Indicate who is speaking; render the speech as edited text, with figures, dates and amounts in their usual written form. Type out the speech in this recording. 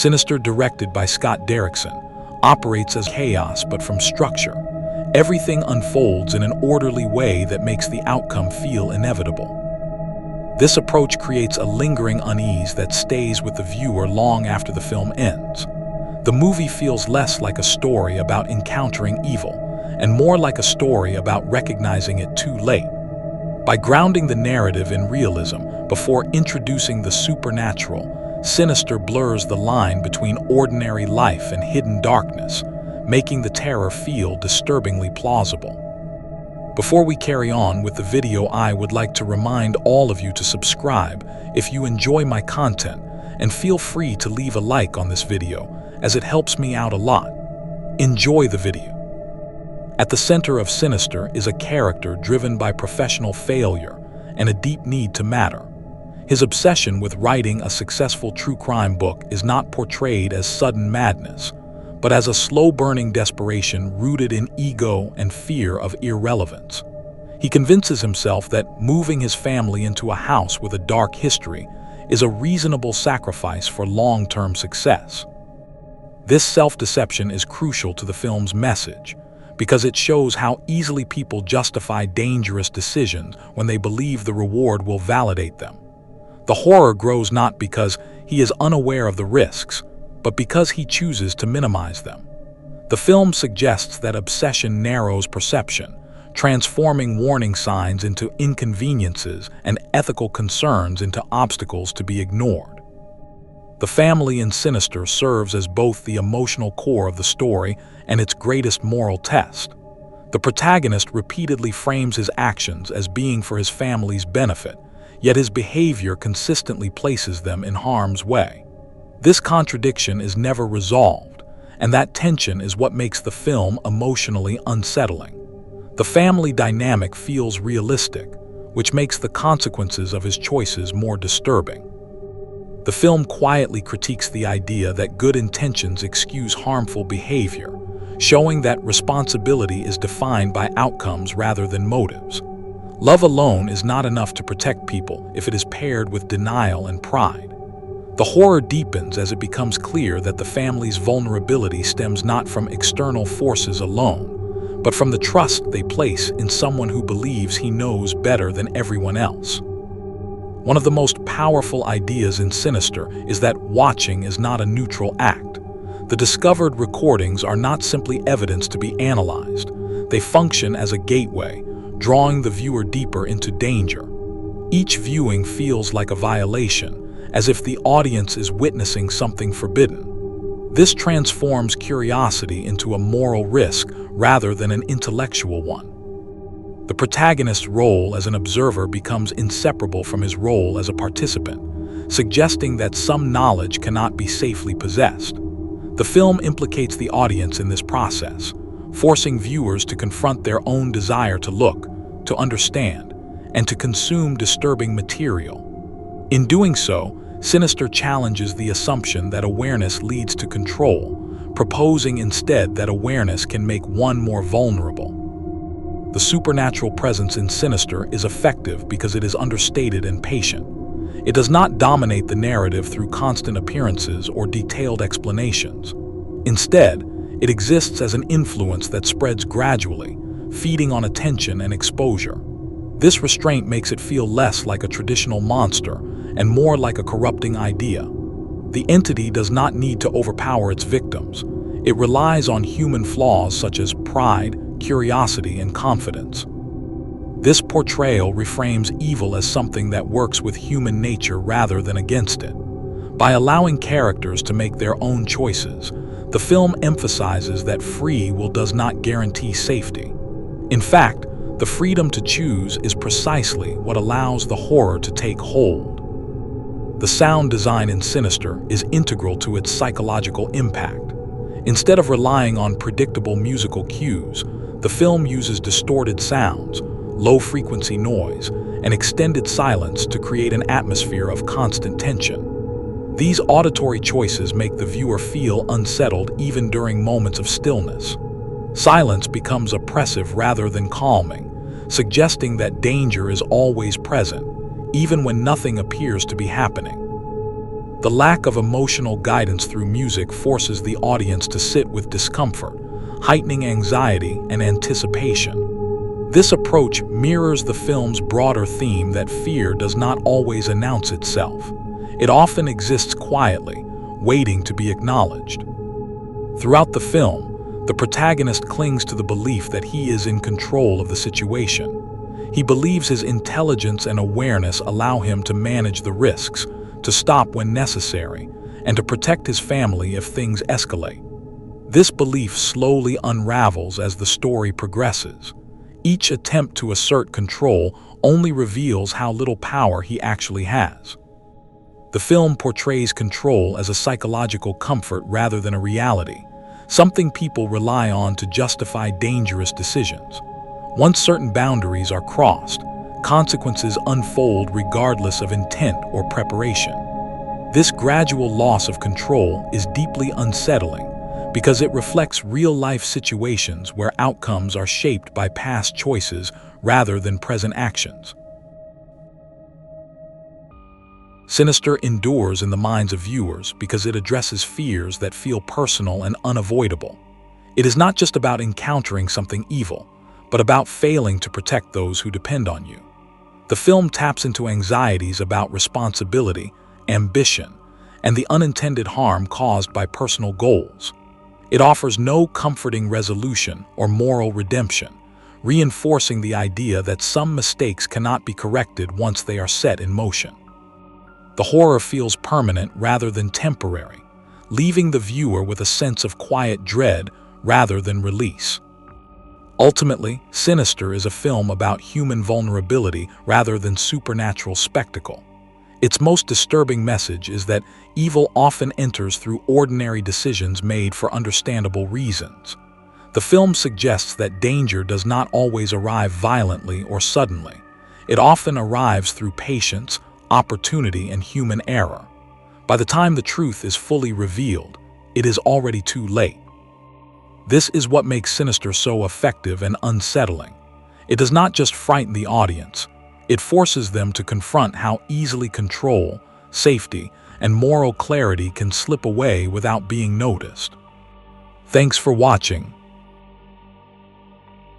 Speaker 1: Sinister, directed by Scott Derrickson, operates as chaos but from structure. Everything unfolds in an orderly way that makes the outcome feel inevitable. This approach creates a lingering unease that stays with the viewer long after the film ends. The movie feels less like a story about encountering evil and more like a story about recognizing it too late. By grounding the narrative in realism before introducing the supernatural, Sinister blurs the line between ordinary life and hidden darkness, making the terror feel disturbingly plausible. Before we carry on with the video, I would like to remind all of you to subscribe if you enjoy my content, and feel free to leave a like on this video, as it helps me out a lot. Enjoy the video. At the center of Sinister is a character driven by professional failure and a deep need to matter. His obsession with writing a successful true crime book is not portrayed as sudden madness, but as a slow-burning desperation rooted in ego and fear of irrelevance. He convinces himself that moving his family into a house with a dark history is a reasonable sacrifice for long-term success. This self-deception is crucial to the film's message, because it shows how easily people justify dangerous decisions when they believe the reward will validate them. The horror grows not because he is unaware of the risks, but because he chooses to minimize them. The film suggests that obsession narrows perception, transforming warning signs into inconveniences and ethical concerns into obstacles to be ignored. The family in Sinister serves as both the emotional core of the story and its greatest moral test. The protagonist repeatedly frames his actions as being for his family's benefit, yet his behavior consistently places them in harm's way. This contradiction is never resolved, and that tension is what makes the film emotionally unsettling. The family dynamic feels realistic, which makes the consequences of his choices more disturbing. The film quietly critiques the idea that good intentions excuse harmful behavior, showing that responsibility is defined by outcomes rather than motives. Love alone is not enough to protect people if it is paired with denial and pride. The horror deepens as it becomes clear that the family's vulnerability stems not from external forces alone, but from the trust they place in someone who believes he knows better than everyone else. One of the most powerful ideas in Sinister is that watching is not a neutral act. The discovered recordings are not simply evidence to be analyzed. They function as a gateway, drawing the viewer deeper into danger. Each viewing feels like a violation, as if the audience is witnessing something forbidden. This transforms curiosity into a moral risk rather than an intellectual one. The protagonist's role as an observer becomes inseparable from his role as a participant, suggesting that some knowledge cannot be safely possessed. The film implicates the audience in this process, forcing viewers to confront their own desire to look, to understand, and to consume disturbing material. In doing so, Sinister challenges the assumption that awareness leads to control, proposing instead that awareness can make one more vulnerable. The supernatural presence in Sinister is effective because it is understated and patient. It does not dominate the narrative through constant appearances or detailed explanations. Instead, it exists as an influence that spreads gradually, feeding on attention and exposure. This restraint makes it feel less like a traditional monster and more like a corrupting idea. The entity does not need to overpower its victims. It relies on human flaws such as pride, curiosity, and confidence. This portrayal reframes evil as something that works with human nature rather than against it. By allowing characters to make their own choices, the film emphasizes that free will does not guarantee safety. In fact, the freedom to choose is precisely what allows the horror to take hold. The sound design in Sinister is integral to its psychological impact. Instead of relying on predictable musical cues, the film uses distorted sounds, low-frequency noise, and extended silence to create an atmosphere of constant tension. These auditory choices make the viewer feel unsettled even during moments of stillness. Silence becomes oppressive rather than calming, suggesting that danger is always present, even when nothing appears to be happening. The lack of emotional guidance through music forces the audience to sit with discomfort, heightening anxiety and anticipation. This approach mirrors the film's broader theme that fear does not always announce itself. It often exists quietly, waiting to be acknowledged. Throughout the film, the protagonist clings to the belief that he is in control of the situation. He believes his intelligence and awareness allow him to manage the risks, to stop when necessary, and to protect his family if things escalate. This belief slowly unravels as the story progresses. Each attempt to assert control only reveals how little power he actually has. The film portrays control as a psychological comfort rather than a reality, something people rely on to justify dangerous decisions. Once certain boundaries are crossed, consequences unfold regardless of intent or preparation. This gradual loss of control is deeply unsettling because it reflects real-life situations where outcomes are shaped by past choices rather than present actions. Sinister endures in the minds of viewers because it addresses fears that feel personal and unavoidable. It is not just about encountering something evil, but about failing to protect those who depend on you. The film taps into anxieties about responsibility, ambition, and the unintended harm caused by personal goals. It offers no comforting resolution or moral redemption, reinforcing the idea that some mistakes cannot be corrected once they are set in motion. The horror feels permanent rather than temporary, leaving the viewer with a sense of quiet dread rather than release. Ultimately, Sinister is a film about human vulnerability rather than supernatural spectacle. Its most disturbing message is that evil often enters through ordinary decisions made for understandable reasons. The film suggests that danger does not always arrive violently or suddenly. It often arrives through patience, opportunity, and human error. By the time the truth is fully revealed, it is already too late. This is what makes Sinister so effective and unsettling. It does not just frighten the audience, it forces them to confront how easily control, safety, and moral clarity can slip away without being noticed. Thanks for watching.